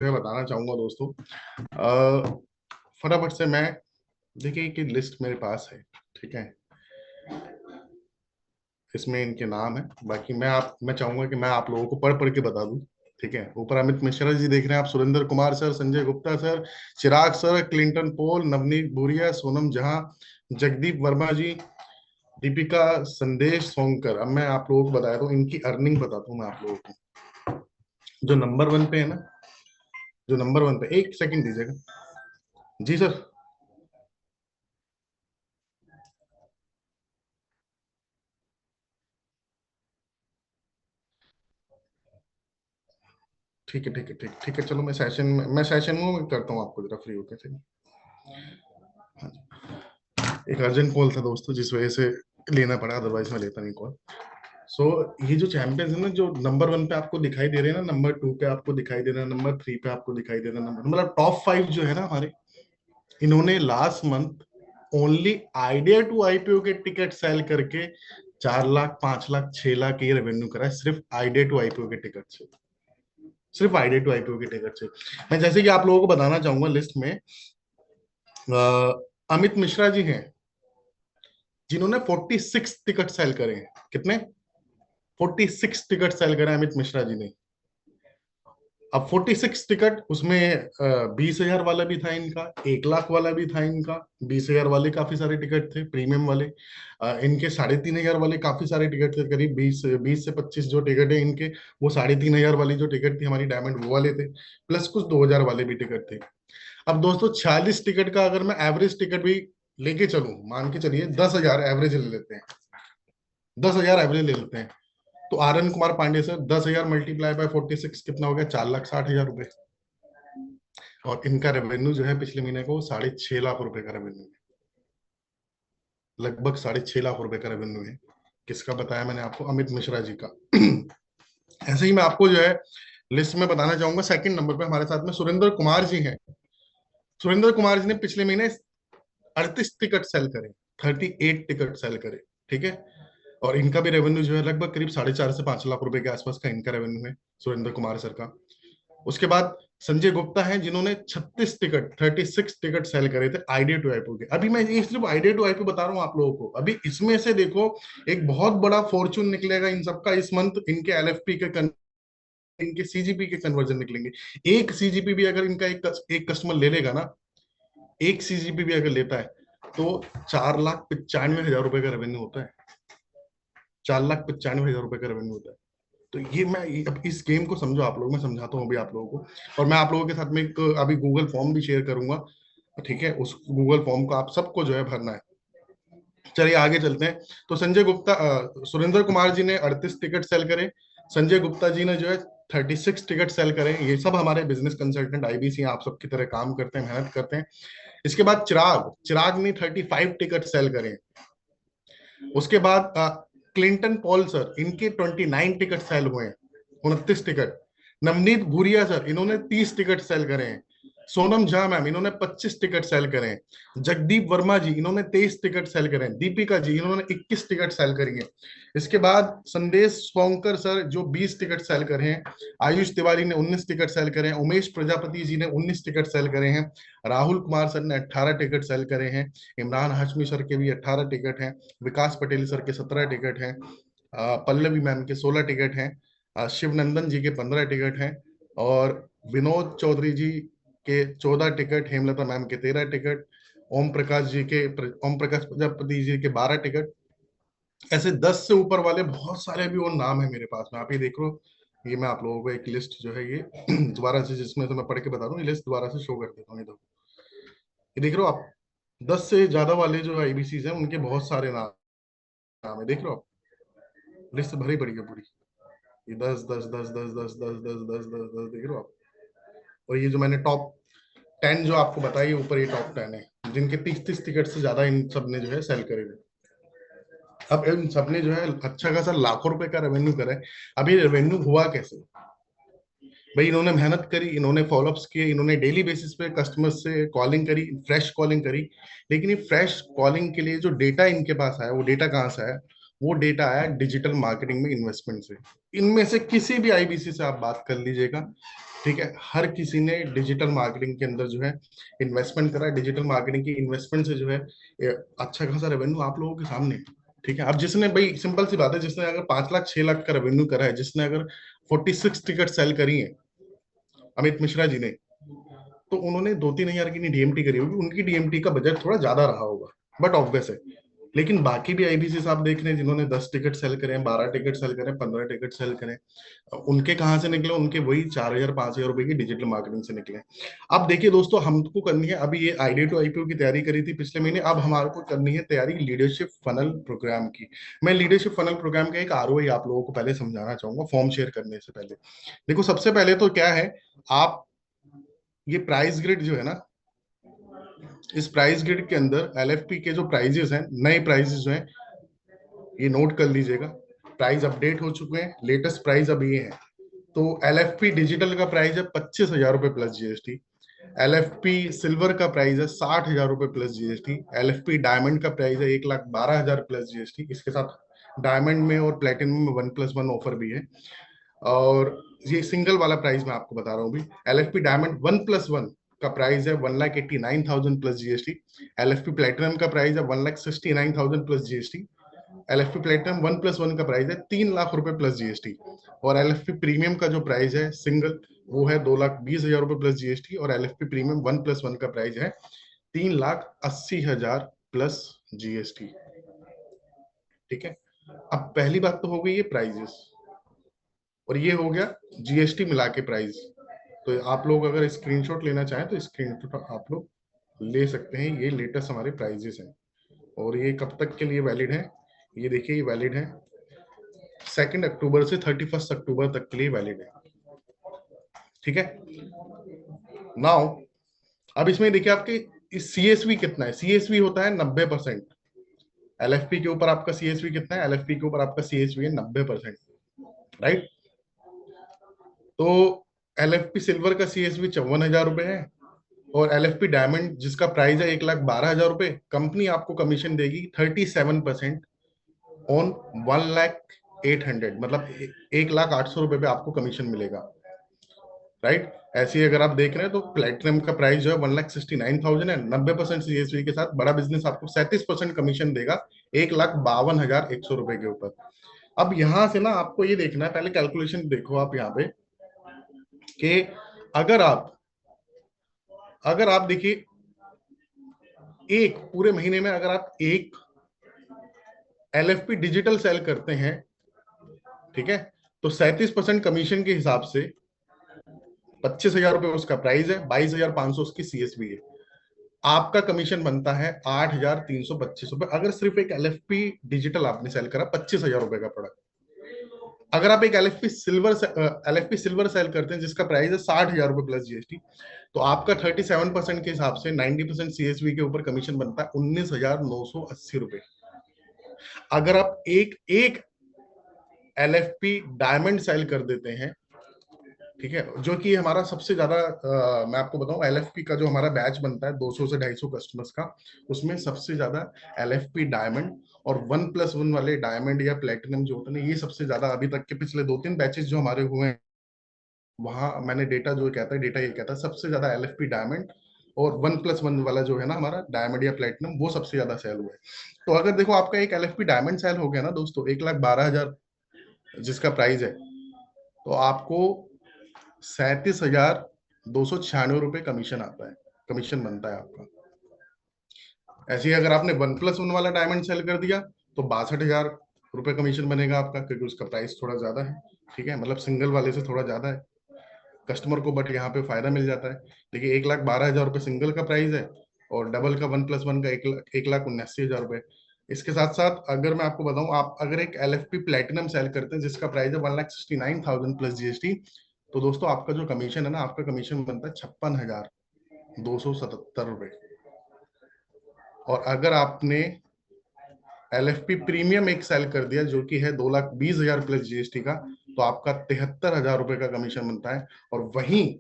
मैं बताना चाहूंगा दोस्तों। फटाफट से मैं देखिए कि लिस्ट मेरे पास है। ठीक है, इसमें इनके नाम है। बाकी मैं चाहूंगा कि मैं आप लोगों को पढ़ पढ़ के बता दूं। ठीक है, ऊपर अमित मिश्रा जी देख रहे हैं आप, Surendra Kumar sir, Sanjay Gupta sir, Chirag sir, Clinton Paul, Navneet Bhuria, Sonam Jahan, Jagdeep Verma जी, दीपिका, संदेश सोंकर। अब मैं आप लोगों को बताया दूं, इनकी अर्निंग बताता हूं मैं आप लोगों को। जो नंबर वन पे है ना, जो नंबर वन पे, एक सेकंड दीजिएगा जी सर। ठीक है ठीक है ठीक ठीक है, चलो मैं सेशन में करता हूँ आपको जरा फ्री होकर। ठीक है, एक अर्जेंट कॉल था दोस्तों, जिस वजह से लेना पड़ा, अदरवाइज मैं लेता नहीं कॉल। सो ये जो चैंपियंस है ना, जो नंबर वन पे आपको दिखाई दे रहे हैं ना, नंबर टू पे आपको दिखाई दे रहा है, नंबर थ्री पे आपको दिखाई दे रहा है, नंबर मतलब टॉप फाइव जो है ना हमारे, इन्होंने last month only idea to IPO के टिकट सेल करके 4 लाख, 5 लाख, 6 लाख ये रेवेन्यू करा है, सिर्फ आइडिया टू आईपीओ के टिकट से। सिर्फ आइडिया टू आईपीओ के टिकट से। मैं जैसे कि आप लोगों को बताना चाहूंगा, लिस्ट में अमित मिश्रा जी हैं, जिन्होंने 46 टिकट सेल करे हैं। कितने? 46 टिकट सेल करे हैं अमित मिश्रा जी ने। अब 46 टिकट, उसमें 20,000 वाला भी था इनका, 1 लाख वाला भी था इनका। 20,000 वाले काफी सारे टिकट थे प्रीमियम वाले। इनके 3,500 वाले काफी सारे टिकट थे, करीब 20 से 25 जो टिकट है इनके, वो 3,500 वाली जो टिकट थी हमारी डायमंड, वो वाले थे। प्लस कुछ 2,000 वाले भी टिकट थे। अब दोस्तों 46 टिकट का अगर मैं एवरेज टिकट भी लेके चलूं, मान के चलिए 10,000 एवरेज ले लेते हैं, 10,000 एवरेज ले लेते हैं, तो R N Kumar Pandey sir, 10,000 multiply by 46 कितना हो गया? 4,60,000 रुपए। और इनका रेवेन्यू जो है पिछले महीने को 6.5 लाख रुपए का रेवेन्यू है। लगभग 6.5 लाख रुपए का रेवेन्यू है। किसका बताया मैंने आपको? अमित मिश्रा जी का। ऐसे ही मैं आपको जो है लिस्ट में बताना चाहूंगा, सेकंड नंबर पे हमारे साथ में सुरेंद्र कुमार जी हैं। सुरेंद्र कुमार जी ने पिछले महीने 38 टिकट सेल करे, 38 टिकट सेल करे। ठीक है, और इनका भी रेवेन्यू जो है लगभग करीब 4.5 से 5 लाख रुपए के आसपास का इनका रेवेन्यू है, सुरेंद्र कुमार सर का। उसके बाद संजय गुप्ता है, जिन्होंने 36 टिकट सेल करे थे आइडिया टू आईपीओ के। अभी मैं ये सिर्फ आइडिया टू आईपीओ बता रहा हूँ आप लोगों को। अभी इसमें से देखो, एक बहुत बड़ा फॉर्चून निकलेगा इन सबका इस मंथ। इनके एलएफपी के इनके सीजीपी के कन्वर्जन निकलेंगे। एक सीजीपी भी अगर इनका एक कस्टमर ले लेगा ना, एक सीजीपी भी अगर लेता है, तो 4,95,000 रुपए का रेवेन्यू होता है। 4,95,000 रुपए का रेवेन्यू होता है। तो ये मैं अब इस गेम को समझो आप लोग, मैं समझाता हूँ अभी आप लोगों को। और मैं आप लोगों के साथ में एक अभी गूगल फॉर्म भी शेयर करूंगा। ठीक है, उस गूगल फॉर्म को आप सबको जो है भरना है। चलिए आगे चलते हैं। तो सुरेंद्र कुमार जी ने 38 टिकट सेल करे। संजय गुप्ता जी ने जो है 36 टिकट सेल करे। ये सब हमारे बिजनेस कंसल्टेंट आईबीसी आप सबकी तरह काम करते हैं, मेहनत करते हैं। इसके बाद चिराग चिराग ने 35 टिकट सेल करे। उसके बाद क्लिंटन पॉल सर, इनके 29 टिकट सेल हुए हैं, 29 टिकट। नवनीत भूरिया सर, इन्होंने 30 टिकट सेल करे हैं। सोनम झा मैम, इन्होंने 25 टिकट सेल करे हैं। जगदीप वर्मा जी, इन्होंने 23 टिकट सेल करे हैं। दीपिका जी, इन्होंने 21 टिकट सेल करी है। इसके बाद संदेश सोंकर सर, जो 20 टिकट सेल करे हैं। आयुष तिवारी ने 19 टिकट सेल करे हैं। उमेश प्रजापति जी ने 19 टिकट सेल करे हैं। राहुल कुमार सर ने 18 टिकट सेल करे हैं। इमरान हाशमी सर के भी 18 टिकट हैं। विकास पटेल सर के 17 टिकट हैं। पल्लवी मैम के 16 टिकट हैं। शिवनंदन जी के 15 टिकट हैं। और विनोद चौधरी जी के 14 टिकट, हेमलता मैम के 13 टिकट, ओम प्रकाश प्रजापति जी के 12 टिकट। ऐसे 10 से ऊपर वाले बहुत सारे भी और नाम है मेरे पास में, आप ये देख लो। ये मैं आप लोगों को एक लिस्ट जो है ये दोबारा से, जिसमें से मैं पढ़ के बता दूं, ये लिस्ट दोबारा से शो कर देता हूँ। ये देख रहे हो आप, 10 से ज्यादा वाले जो आईबीसी हैं उनके बहुत सारे नाम नाम है, देख रहे हो आप। लिस्ट भरी पड़ी है पूरी। ये 10 10 10 10 10 10 10 10 10 देख रहे हो आप। और ये जो मैंने टॉप 10 जो आपको बताई, ऊपर ये टॉप 10 है, जिनके 30 30 टिकट से ज्यादा इन सब ने जो है सेल करे हुए। अब इन सब ने जो है अच्छा खासा लाखों रुपए का रेवेन्यू करा है। अभी रेवेन्यू हुआ कैसे? भाई इन्होंने मेहनत करी, इन्होंने फॉलोअप्स किए, इन्होंने डेली बेसिस पे कस्टमर से कॉलिंग करी, फ्रेश कॉलिंग करी। लेकिन ये फ्रेश कॉलिंग के लिए जो डेटा इनके पास आया, वो डेटा कहाँ से आया? वो डेटा आया डिजिटल मार्केटिंग में इन्वेस्टमेंट से। इनमें से किसी भी आईबीसी से आप बात कर लीजिएगा, ठीक है, हर किसी ने डिजिटल मार्केटिंग के अंदर जो है इन्वेस्टमेंट करा है। डिजिटल मार्केटिंग की इन्वेस्टमेंट से जो है अच्छा खासा रेवेन्यू आप लोगों के सामने है। ठीक है, अब जिसने, भाई सिंपल सी बात है, जिसने अगर 5 लाख 6 लाख का रेवेन्यू करा है, जिसने अगर 46 टिकट सेल करी है, अमित मिश्रा जी ने, तो उन्होंने 2-3 हजार की डीएमटी करी होगी, उनकी डीएमटी का बजट थोड़ा ज्यादा रहा होगा, बट ऑब्वियस है। लेकिन बाकी भी आईबीसी साहब देख रहे हैं जिन्होंने 10 टिकट सेल करें, 12 टिकट सेल करें, 15 टिकट सेल करें, उनके कहाँ से निकले? उनके वही 4,000 5,000 रुपए की डिजिटल मार्केटिंग से निकले। अब देखिए दोस्तों, हमको करनी है अभी ये आईडी टू आईपीओ की तैयारी करी थी पिछले महीने, अब हमारे को करनी है तैयारी लीडरशिप फनल प्रोग्राम की। मैं लीडरशिप फनल प्रोग्राम का एक आरओआई आप लोगों को पहले समझाना चाहूंगा फॉर्म शेयर करने से पहले। देखो, सबसे पहले तो क्या है, आप ये प्राइस ग्रिड जो है ना, इस प्राइस ग्रिड के अंदर एलएफपी के जो प्राइजेस हैं, नए प्राइजेस जो हैं, ये नोट कर लीजिएगा। प्राइस अपडेट हो चुके हैं, लेटेस्ट प्राइस अब ये है। तो एलएफपी डिजिटल का प्राइस है 25,000 रुपए प्लस जीएसटी। एलएफपी सिल्वर का प्राइस है 60,000 रुपए प्लस जीएसटी। एलएफपी डायमंड का प्राइस है 1,12,000 प्लस जीएसटी। इसके साथ डायमंड में और प्लेटिनम में 1+1 ऑफर भी है। और ये सिंगल वाला प्राइस मैं आपको बता रहा हूँ भी। एलएफपी डायमंड 1+1 का प्राइस है 1,89,000 प्लस जीएसटी। एलएफपी प्लेटिनम का प्राइस है 1,69,000 प्लस जीएसटी। एलएफपी प्लेटिनम 1+1 का प्राइस है 3 लाख रुपए प्लस जीएसटी। और एलएफपी प्रीमियम का जो प्राइस है सिंगल, वो है 2,20,000 रुपए प्लस जीएसटी। और एलएफपी प्रीमियम 1+1 का प्राइस है 3,80,000 प्लस जीएसटी। ठीक है, अब पहली बात तो हो गई ये प्राइजेस, और ये हो गया जीएसटी मिला के प्राइस। तो आप लोग अगर स्क्रीनशॉट लेना चाहें तो स्क्रीनशॉट आप लोग ले सकते हैं। ये लेटेस्ट हमारे प्राइजेस हैं, और ये कब तक के लिए वैलिड है? ये देखिए, ये वैलिड है 2 अक्टूबर से 31 अक्टूबर तक के लिए वैलिड है। ठीक है, नाउ अब इसमें देखिए आपके सीएसवी कितना है। सीएसवी होता है 90%। एलएफपी के ऊपर आपका सीएसवी कितना है? एलएफपी के ऊपर आपका सीएसवी है 90%। राइट, तो एलएफपी सिल्वर का सीएसवी 54,000 रुपए है। और एलएफपी डायमंड जिसका प्राइस है 1,12,000 रुपए, कंपनी आपको कमीशन देगी 37% ऑन 1,08,000, मतलब 1,08,000 रुपए पे आपको कमीशन मिलेगा। राइट, ऐसे ही अगर आप देख रहे हैं तो प्लेटिनम का प्राइस जो है 1,69,000 है। 90% सीएसवी के साथ बड़ा बिजनेस आपको 37% कमीशन देगा 1,52,100 रुपए के ऊपर। अब यहां से ना आपको ये देखना है, पहले कैलकुलेशन देखो आप यहाँ पे, कि अगर आप देखिए एक पूरे महीने में अगर आप एक एलएफपी डिजिटल सेल करते हैं, ठीक है, तो 37% कमीशन के हिसाब से 25,000 रुपए उसका प्राइस है, 22,500 उसकी सीएसवी है। आपका कमीशन बनता है 8,325 रुपए, अगर सिर्फ एक एलएफपी डिजिटल आपने सेल करा 25,000 रुपए का प्रोडक्ट। अगर आप एक एलएफपी सिल्वर सेल करते हैं जिसका प्राइस है 60,000 रुपए प्लस जीएसटी, तो आपका 37% के हिसाब से 90% सीएसवी के ऊपर कमीशन बनता है 19,980 रुपए। अगर आप एक एक एलएफपी डायमंड सेल कर देते हैं, ठीक है, जो कि हमारा सबसे ज्यादा, मैं आपको बताऊं, एलएफपी का जो हमारा बैच बनता है 200 से 250 कस्टमर्स का, उसमें सबसे ज्यादा एलएफपी डायमंड और 1+1 वाले डायमंड या प्लेटिनम जो होते हैं, ये सबसे ज्यादा अभी तक के पिछले 2-3 बैचेस जो हमारे हुए हैं, वहां मैंने डेटा जो कहता है, डेटा ये कहता है सबसे ज्यादा एलएफपी डायमंड और 1+1 वाला जो है ना हमारा डायमंड या प्लेटिनम, वो सबसे ज्यादा सेल हुआ है। तो अगर देखो आपका एक एलएफपी डायमंड सेल हो गया ना दोस्तों 1,12,000 जिसका प्राइस है, तो आपको 37,296 रुपए कमीशन आता है, कमीशन बनता है आपका। ऐसे ही अगर आपने 1+1 वाला डायमंड सेल कर दिया तो 62,000 रुपए कमीशन बनेगा आपका, क्योंकि उसका प्राइस थोड़ा ज्यादा है। ठीक है, मतलब सिंगल वाले से थोड़ा ज्यादा है कस्टमर को, बट यहाँ पे फायदा मिल जाता है। देखिए 1,12,000 रुपए सिंगल का प्राइस है, और डबल का 1+1 का 1,79,000 रुपए। इसके साथ साथ अगर मैं आपको बताऊं, आप अगर एक एलएफपी प्लेटिनम सेल करते हैं जिसका प्राइस है 1,69,000 प्लस जीएसटी, तो दोस्तों आपका जो कमीशन है ना, आपका कमीशन बनता है 56,277 रुपए। और अगर आपने एलएफपी प्रीमियम एक सेल कर दिया जो कि है 2,20,000 प्लस जीएसटी का, तो आपका 73,000 रुपए का कमीशन बनता है। और वहीं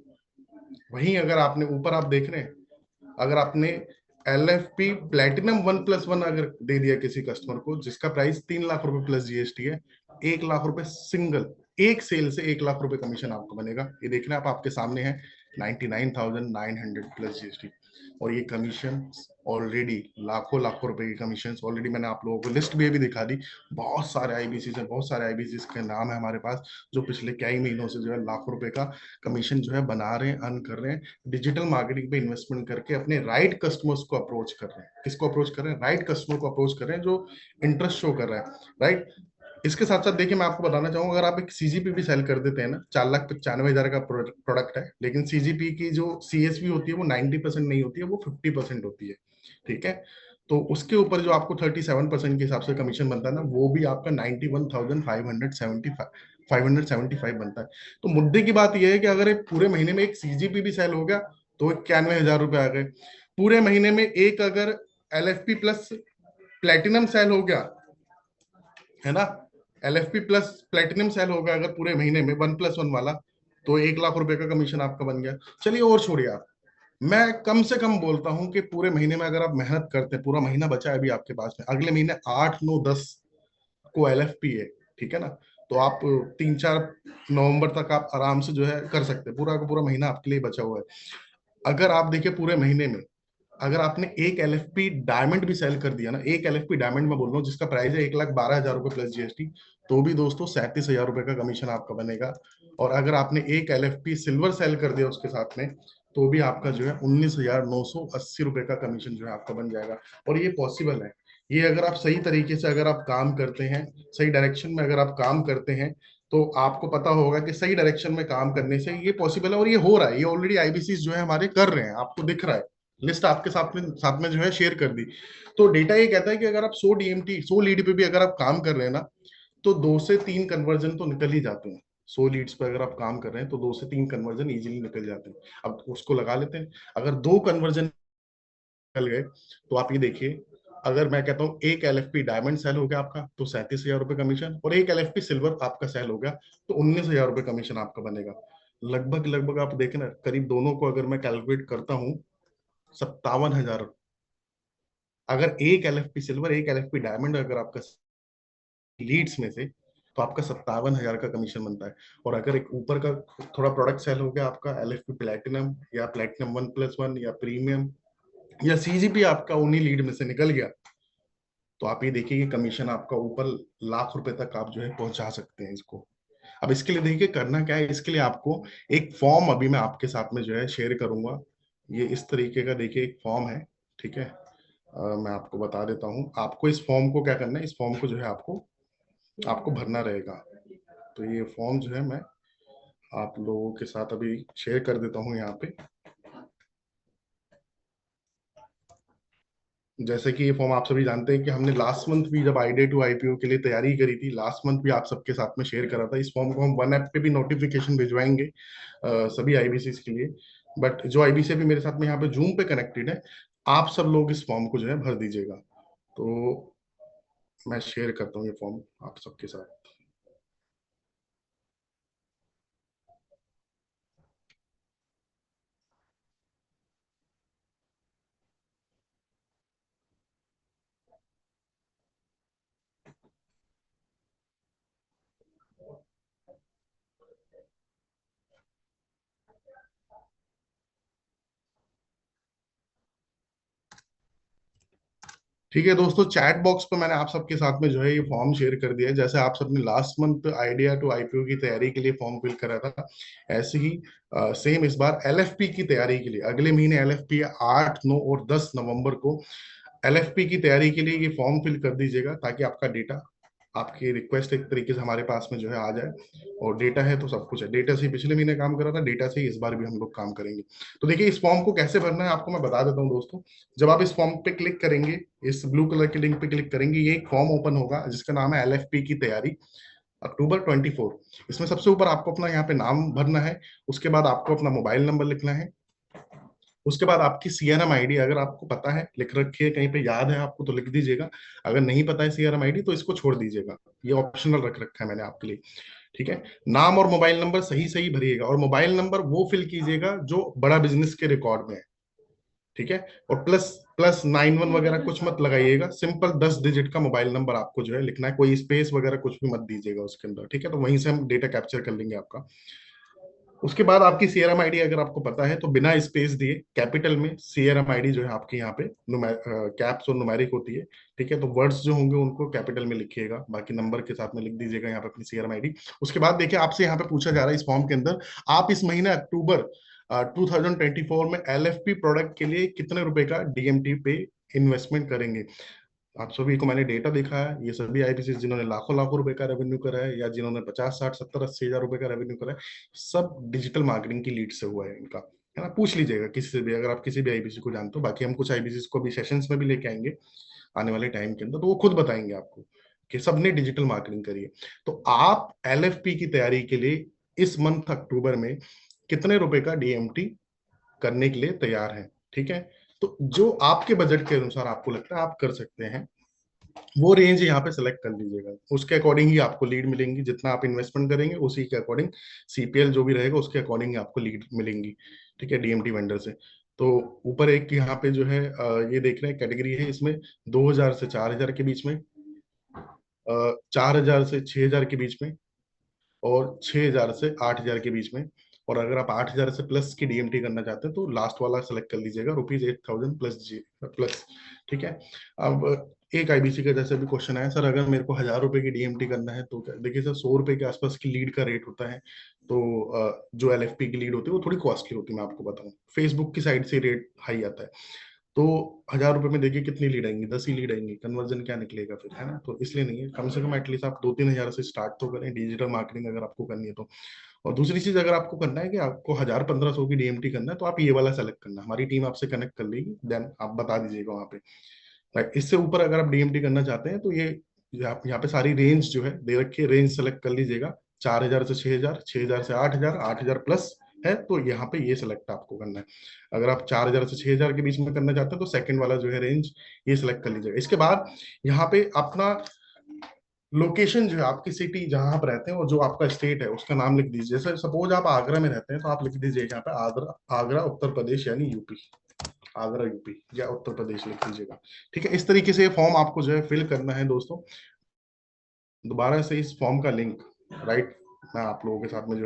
वहीं अगर आपने ऊपर आप देख रहे हैं, अगर आपने एलएफपी प्लेटिनम 1+1 अगर दे दिया किसी कस्टमर को जिसका प्राइस 3 लाख रुपए प्लस जीएसटी है, 1 लाख रुपए सिंगल एक सेल से 1 लाख रुपए कमीशन आपको बनेगा। ये देखना आप आपके सामने है, 99,900 प्लस जीएसटी। और ये कमीशन ऑलरेडी लाखों लाखों रुपए की कमीशन ऑलरेडी मैंने आप लोगों को लिस्ट भी अभी दिखा दी। बहुत सारे आईबीसी हैं, बहुत सारे आईबीसी के नाम है हमारे पास, जो पिछले कई महीनों से जो है लाखों रुपए का कमीशन जो है बना रहे हैं, अर्न कर रहे हैं, डिजिटल मार्केटिंग पे इन्वेस्टमेंट करके अपने राइट कस्टमर्स को अप्रोच कर रहे हैं। किसको अप्रोच कर रहे हैं? राइट कस्टमर को अप्रोच कर रहे हैं जो इंटरेस्ट शो कर रहा है, राइट। इसके साथ साथ देखिए, मैं आपको बताना चाहूंगा, अगर आप एक सीजीपी भी सेल कर देते हैं ना, 4,95,000 का प्रोडक्ट है, लेकिन सीजीपी की जो सीएसवी होती है वो 90% नहीं होती है, वो 50% होती है, ठीक है। तो उसके ऊपर जो आपको 37% के हिसाब से कमीशन बनता है ना, वो भी आपका 91,575 बनता है। तो मुद्दे की बात यह है कि अगर एक पूरे महीने में एक सीजीपी भी सेल हो गया तो 91,000 रुपए आ गए। पूरे महीने में एक अगर एलएफपी प्लस प्लेटिनम सेल हो गया, है ना, एलएफपी प्लस प्लेटिनम सेल होगा अगर पूरे महीने में 1+1 वाला, तो 1 लाख रुपए का कमीशन आपका बन गया। चलिए और छोड़िए आप, मैं कम से कम बोलता हूं कि पूरे महीने में अगर आप मेहनत करते हैं, पूरा महीना बचा है अभी आपके पास में, अगले महीने 8, 9, 10 को एलएफपी है, ठीक है ना, तो आप 3, 4 नवंबर तक आप आराम से जो है कर सकते हैं, पूरा का पूरा महीना आपके लिए बचा हुआ है। अगर आप देखिए पूरे महीने में अगर आपने एक एलएफपी डायमंड भी सेल कर दिया ना, एक एलएफपी डायमंड में बोल रहा हूँ जिसका प्राइस है 1,12,000 रुपए प्लस जीएसटी, तो भी दोस्तों 37,000 रुपए का कमीशन आपका बनेगा। और अगर आपने एक एलएफपी सिल्वर सेल कर दिया उसके साथ में, तो भी आपका जो है 19,980 रुपए का कमीशन जो है आपका बन जाएगा। और ये पॉसिबल है, ये अगर आप सही तरीके से अगर आप काम करते हैं, सही डायरेक्शन में अगर आप काम करते हैं, तो आपको पता होगा कि सही डायरेक्शन में काम करने से ये पॉसिबल है। और ये हो रहा है, ये ऑलरेडी आईबीसी जो है हमारे कर रहे हैं, आपको दिख रहा है, लिस्ट आपके साथ में जो है शेयर कर दी। तो डेटा ये कहता है कि अगर आप 100 डीएमटी 100 लीड पे भी अगर आप काम कर रहे हैं ना, तो 2 से 3 कन्वर्जन तो निकल ही जाते हैं। 100 लीड्स पे अगर आप काम कर रहे हैं तो 2 से 3 कन्वर्जन इजीली निकल जाते हैं। अब उसको लगा लेते हैं, अगर 2 कन्वर्जन निकल गए, तो आप ये देखिए, अगर मैं कहता हूँ एक एलएफपी डायमंड सेल हो गया आपका तो 37,000 रुपए कमीशन, और एक एलएफपी सिल्वर आपका सेल हो गया तो 19,000 रुपए कमीशन आपका बनेगा। लगभग लगभग आप देखें ना, करीब दोनों को अगर मैं कैलकुलेट करता हूँ, 57,000। अगर एक एलएफपी सिल्वर एक एलएफपी डायमंड अगर आपका लीड्स में से, तो आपका 57,000 का कमीशन बनता है। और अगर एक ऊपर का थोड़ा प्रोडक्ट सेल हो गया आपका एलएफपी प्लेटिनम या प्लेटिनम 1+1 या प्रीमियम या सीजीपी आपका उन्हीं लीड में से निकल गया, तो आप ये देखिए कि कमीशन आपका ऊपर लाख रुपए तक आप जो है पहुंचा सकते हैं इसको। अब इसके लिए देखिए करना क्या है, इसके लिए आपको एक फॉर्म अभी मैं आपके साथ में जो है शेयर करूंगा। ये इस तरीके का देखिए एक फॉर्म है, ठीक है। मैं आपको बता देता हूँ, आपको इस फॉर्म को क्या करना है, इस फॉर्म को जो है आपको आपको भरना रहेगा। तो ये फॉर्म जो है मैं आप लोगों के साथ अभी शेयर कर देता हूँ यहाँ पे। जैसे कि ये फॉर्म आप सभी जानते हैं कि हमने लास्ट मंथ भी जब आईडे टू आईपीओ के लिए तैयारी करी थी, लास्ट मंथ भी आप सबके साथ में शेयर करा था। इस फॉर्म को हम वन ऐप पे भी नोटिफिकेशन भिजवाएंगे सभी आईबीसी के लिए। बट जो आईबीसी भी मेरे साथ में यहाँ पे जूम पे कनेक्टेड है, आप सब लोग इस फॉर्म को जो है भर दीजिएगा। तो मैं शेयर करता हूँ ये फॉर्म आप सबके साथ। ठीक है दोस्तों, चैट बॉक्स पे मैंने आप सबके साथ में जो है ये फॉर्म शेयर कर दिया है। जैसे आप सबने last month idea to IPO की तैयारी के लिए फॉर्म फिल करा था, ऐसे ही सेम इस बार एलएफपी की तैयारी के लिए, अगले महीने एलएफपी 8, 9 और 10 नवंबर को एलएफपी की तैयारी के लिए ये फॉर्म फिल कर दीजिएगा, ताकि आपका डेटा, आपकी रिक्वेस्ट एक तरीके से हमारे पास में जो है आ जाए। और डेटा है तो सब कुछ है, डेटा से ही पिछले महीने काम करा था, डेटा से ही इस बार भी हम लोग काम करेंगे। तो देखिए इस फॉर्म को कैसे भरना है आपको मैं बता देता हूँ दोस्तों। जब आप इस फॉर्म पे क्लिक करेंगे, इस ब्लू कलर के लिंक पे क्लिक करेंगे, ये एक फॉर्म ओपन होगा जिसका नाम है एलएफपी की तैयारी अक्टूबर 24। इसमें सबसे ऊपर आपको अपना यहाँ पे नाम भरना है, उसके बाद आपको अपना मोबाइल नंबर लिखना है, उसके बाद आपकी सीआरएम आईडी अगर आपको पता है, लिख रखी है कहीं पे, याद है आपको तो लिख दीजिएगा। अगर नहीं पता है सीआरएम आईडी तो इसको छोड़ दीजिएगा, ये ऑप्शनल रख रखा है मैंने आपके लिए, ठीक है। नाम और मोबाइल नंबर सही सही भरिएगा, और मोबाइल नंबर वो फिल कीजिएगा जो बड़ा बिजनेस के रिकॉर्ड में है, ठीक है। और प्लस प्लस 91 वगैरह कुछ मत लगाइएगा, सिंपल 10 डिजिट का मोबाइल नंबर आपको जो है लिखना है, कोई स्पेस वगैरह कुछ भी मत दीजिएगा उसके अंदर, ठीक है। तो वहीं से हम डेटा कैप्चर कर लेंगे आपका। उसके बाद आपकी सीआरएम आईडी अगर आपको पता है तो बिना स्पेस दिए कैपिटल में सीआरएम आईडी जो है आपकी यहाँ पे कैप्स और नुमेरिक होती है, ठीक है। तो वर्ड्स जो होंगे उनको कैपिटल में लिखिएगा, बाकी नंबर के साथ में लिख दीजिएगा यहाँ पे अपनी सीआरएम आईडी। उसके बाद देखिए आपसे यहाँ पे पूछा जा रहा है इस फॉर्म के अंदर, आप इस महीने अक्टूबर 2024 में एलएफपी प्रोडक्ट के लिए कितने रुपए का डीएमटी पे इन्वेस्टमेंट करेंगे। आप सभी को मैंने डेटा देखा है, ये सभी आईपीसी जिन्होंने लाखों लाखों रुपए का रेवेन्यू करा है या जिन्होंने 50 60 70 80 हजार रुपए का रेवेन्यू करा है, सब डिजिटल मार्केटिंग की लीड से हुआ है इनका, है ना। पूछ लीजिएगा किसी से भी अगर आप किसी भी आईपीसी को जानते हो। बाकी हम कुछ आईपीसी को भी सेशंस में भी लेके आएंगे आने वाले टाइम के अंदर, तो वो खुद बताएंगे आपको कि सबने डिजिटल मार्केटिंग करी है। तो आप एलएफपी की तैयारी के लिए इस मंथ अक्टूबर में कितने रुपए का डीएमटी करने के लिए तैयार हैं, ठीक है। तो जो आपके बजट के अनुसार आपको लगता है आप कर सकते हैं, वो रेंज यहाँ पे सेलेक्ट कर लीजिएगा। उसके अकॉर्डिंग ही आपको लीड मिलेंगी, जितना आप इन्वेस्टमेंट करेंगे उसी के अकॉर्डिंग सीपीएल जो भी रहेगा उसके अकॉर्डिंग ही आपको लीड मिलेंगी, ठीक है, डीएमटी वेंडर से। तो ऊपर एक यहाँ पे जो है ये देख रहे हैं कैटेगरी है, इसमें 2000 से 4000 के बीच में, 4000 से 6000 के बीच में, और 6000 से 8000 के बीच में। और अगर आप 8000 से प्लस की डीएमटी करना चाहते हैं तो लास्ट वाला सेलेक्ट कर लीजिएगा, ₹8000 प्लस जी प्लस, ठीक है। अब एक आईबीसी का जैसे भी क्वेश्चन आया, सर अगर मेरे को ₹1000 की डीएमटी करना है तो क्या, देखिए सर ₹100 के आसपास की लीड का रेट होता है। तो जो एलएफपी की लीड होती है वो थोड़ी कॉस्टली होती है, मैं आपको बताऊं, फेसबुक की साइड से रेट हाई आता है। तो ₹1000 में देखिए कितनी लीड आएंगी, 10 ही लीड आएंगी, कन्वर्जन क्या निकलेगा फिर, है ना। तो इसलिए नहीं है, कम से कम एटलीस्ट आप 2-3 हजार से स्टार्ट तो करें डिजिटल मार्केटिंग अगर आपको करनी है तो। और दूसरी चीज, अगर आपको करना है कि आपको 1000-1500 की डीएमटी करना है तो आप ये वाला सेलेक्ट करना, हमारी टीम आपसे कनेक्ट कर लेगी, देन आप बता दीजिएगा वहाँ पे। राइट, इससे ऊपर अगर आप डीएमटी करना चाहते हैं तो ये आप यहाँ पे सारी रेंज जो है दे रखी है, रेंज सेलेक्ट कर लीजिएगा। 4000 से 6000, 6000 से 8000, 8000 प्लस है तो यहाँ पे ये सिलेक्ट आपको करना है। अगर आप 4000 से 6000 के बीच में करना चाहते हैं तो सेकंड वाला जो है रेंज ये सिलेक्ट कर लीजिएगा। इसके बाद यहाँ पे अपना लोकेशन जो है, आपकी सिटी जहां आप रहते हैं और जो आपका स्टेट है उसका नाम लिख दीजिए। जैसे सपोज आप आगरा में रहते हैं तो आप लिख दीजिए यहाँ पे आगरा, आगरा उत्तर प्रदेश यानी यूपी, आगरा यूपी या उत्तर प्रदेश लिख दीजिएगा, ठीक है। इस तरीके से ये फॉर्म आपको जो है फिल करना है दोस्तों। दोबारा से इस फॉर्म का लिंक, राइट, मैं आप लोगों के साथ में जो